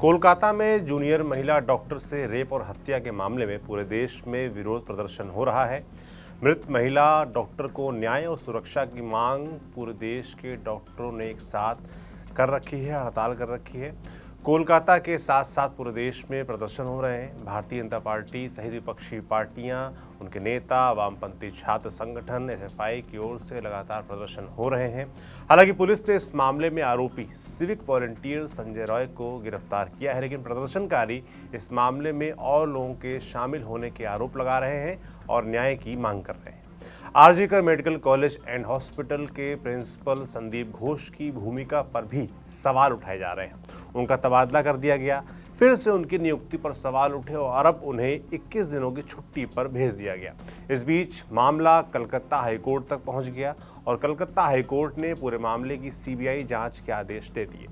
कोलकाता में जूनियर महिला डॉक्टर से रेप और हत्या के मामले में पूरे देश में विरोध प्रदर्शन हो रहा है। मृत महिला डॉक्टर को न्याय और सुरक्षा की मांग पूरे देश के डॉक्टरों ने एक साथ कर रखी है, हड़ताल कर रखी है। कोलकाता के साथ साथ पूरे देश में प्रदर्शन हो रहे हैं। भारतीय जनता पार्टी सहित विपक्षी पार्टियां, उनके नेता, वामपंथी छात्र संगठन एसएफआई की ओर से लगातार प्रदर्शन हो रहे हैं। हालांकि पुलिस ने इस मामले में आरोपी सिविक वॉलंटियर संजय रॉय को गिरफ्तार किया है, लेकिन प्रदर्शनकारी इस मामले में और लोगों के शामिल होने के आरोप लगा रहे हैं और न्याय की मांग कर रहे हैं। RG Kar medical college and hospital के प्रिंसिपल संदीप घोष की भूमिका पर भी सवाल उठाए जा रहे हैं। उनका तबादला कर दिया गया, फिर से उनकी नियुक्ति पर सवाल उठे और अब उन्हें 21 दिनों की छुट्टी पर भेज दिया गया। इस बीच मामला कलकत्ता हाईकोर्ट तक पहुंच गया और कलकत्ता हाईकोर्ट ने पूरे मामले की सीबीआई जांच के आदेश दे दिए।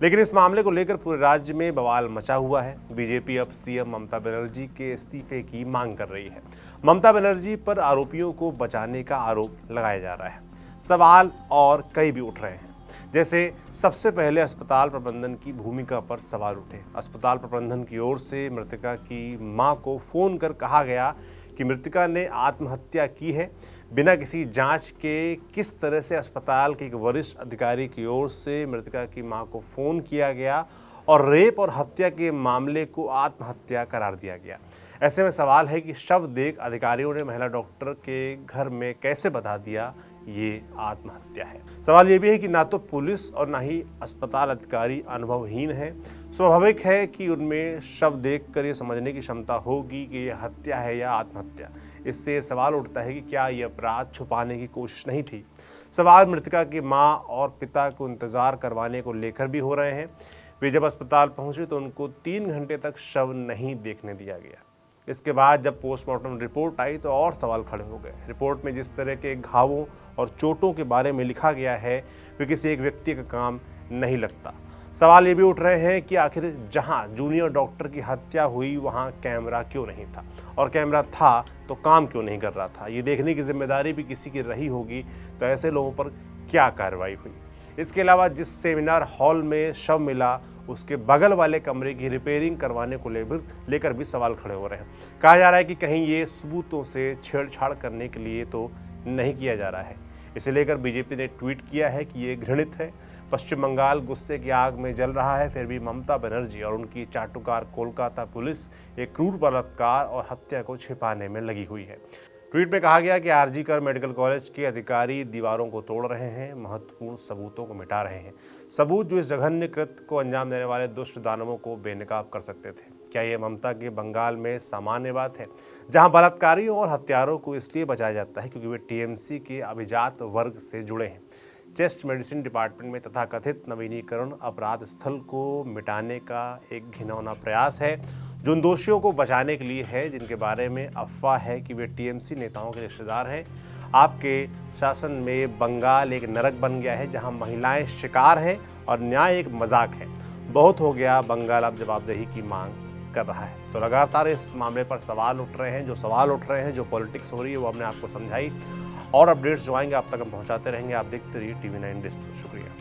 लेकिन इस मामले को लेकर पूरे राज्य में बवाल मचा हुआ है। बीजेपी अब सीएम ममता बनर्जी के इस्तीफे की मांग कर रही है। ममता बनर्जी पर आरोपियों को बचाने का आरोप लगाया जा रहा है। सवाल और कई भी उठ रहे हैं, जैसे सबसे पहले अस्पताल प्रबंधन की भूमिका पर सवाल उठे। अस्पताल प्रबंधन की ओर से मृतका की मां को फोन कर कहा गया कि मृतका ने आत्महत्या की है। बिना किसी जांच के किस तरह से अस्पताल के एक वरिष्ठ अधिकारी की ओर से मृतका की मां को फोन किया गया और रेप और हत्या के मामले को आत्महत्या करार दिया गया। ऐसे में सवाल है कि शव देख अधिकारियों ने महिला डॉक्टर के घर में कैसे बता दिया ये आत्महत्या है। सवाल ये भी है कि ना तो पुलिस और ना ही अस्पताल अधिकारी अनुभवहीन है। स्वाभाविक है कि उनमें शव देखकर ये समझने की क्षमता होगी कि ये हत्या है या आत्महत्या। इससे सवाल उठता है कि क्या ये अपराध छुपाने की कोशिश नहीं थी। सवाल मृतका की मां और पिता को इंतजार करवाने को लेकर भी हो रहे हैं। वे जब अस्पताल पहुंचे तो उनको 3 घंटे तक शव नहीं देखने दिया गया। इसके बाद जब पोस्टमार्टम रिपोर्ट आई तो और सवाल खड़े हो गए। रिपोर्ट में जिस तरह के घावों और चोटों के बारे में लिखा गया है वे किसी एक व्यक्ति का काम नहीं लगता। सवाल ये भी उठ रहे हैं कि आखिर जहां जूनियर डॉक्टर की हत्या हुई वहां कैमरा क्यों नहीं था, और कैमरा था तो काम क्यों नहीं कर रहा था। ये देखने की जिम्मेदारी भी किसी की रही होगी, तो ऐसे लोगों पर क्या कार्रवाई हुई। इसके अलावा जिस सेमिनार हॉल में शव मिला उसके बगल वाले कमरे की रिपेयरिंग करवाने को लेकर भी सवाल खड़े हो रहे हैं। कहा जा रहा है कि कहीं ये सबूतों से छेड़छाड़ करने के लिए तो नहीं किया जा रहा है। इसे लेकर बीजेपी ने ट्वीट किया है कि ये घृणित है। पश्चिम बंगाल गुस्से की आग में जल रहा है, फिर भी ममता बनर्जी और उनकी चाटुकार कोलकाता पुलिस एक क्रूर बलात्कार और हत्या को छिपाने में लगी हुई है। ट्वीट में कहा गया कि आरजीकर मेडिकल कॉलेज के अधिकारी दीवारों को तोड़ रहे हैं, महत्वपूर्ण सबूतों को मिटा रहे हैं, सबूत जो इस जघन्य कृत्य को अंजाम देने वाले दुष्ट दानवों को बेनकाब कर सकते थे। क्या ये ममता के बंगाल में सामान्य बात है, जहां बलात्कारियों और हत्यारों को इसलिए बचाया जाता है क्योंकि वे टीएमसी के अभिजात वर्ग से जुड़े हैं। चेस्ट मेडिसिन डिपार्टमेंट में तथाकथित नवीनीकरण अपराध स्थल को मिटाने का एक घिनौना प्रयास है, जो उन दोषियों को बचाने के लिए है जिनके बारे में अफवाह है कि वे टीएमसी नेताओं के रिश्तेदार हैं। आपके शासन में बंगाल एक नरक बन गया है, जहां महिलाएं शिकार हैं और न्याय एक मजाक है। बहुत हो गया, बंगाल अब जवाबदेही की मांग कर रहा है। तो लगातार इस मामले पर सवाल उठ रहे हैं। जो पॉलिटिक्स हो रही है वो हमने आपको समझाई, और अपडेट्स जो आएंगे आप तक हम पहुंचाते रहेंगे। आप देखते रहिए TV9 डिजिटल। शुक्रिया।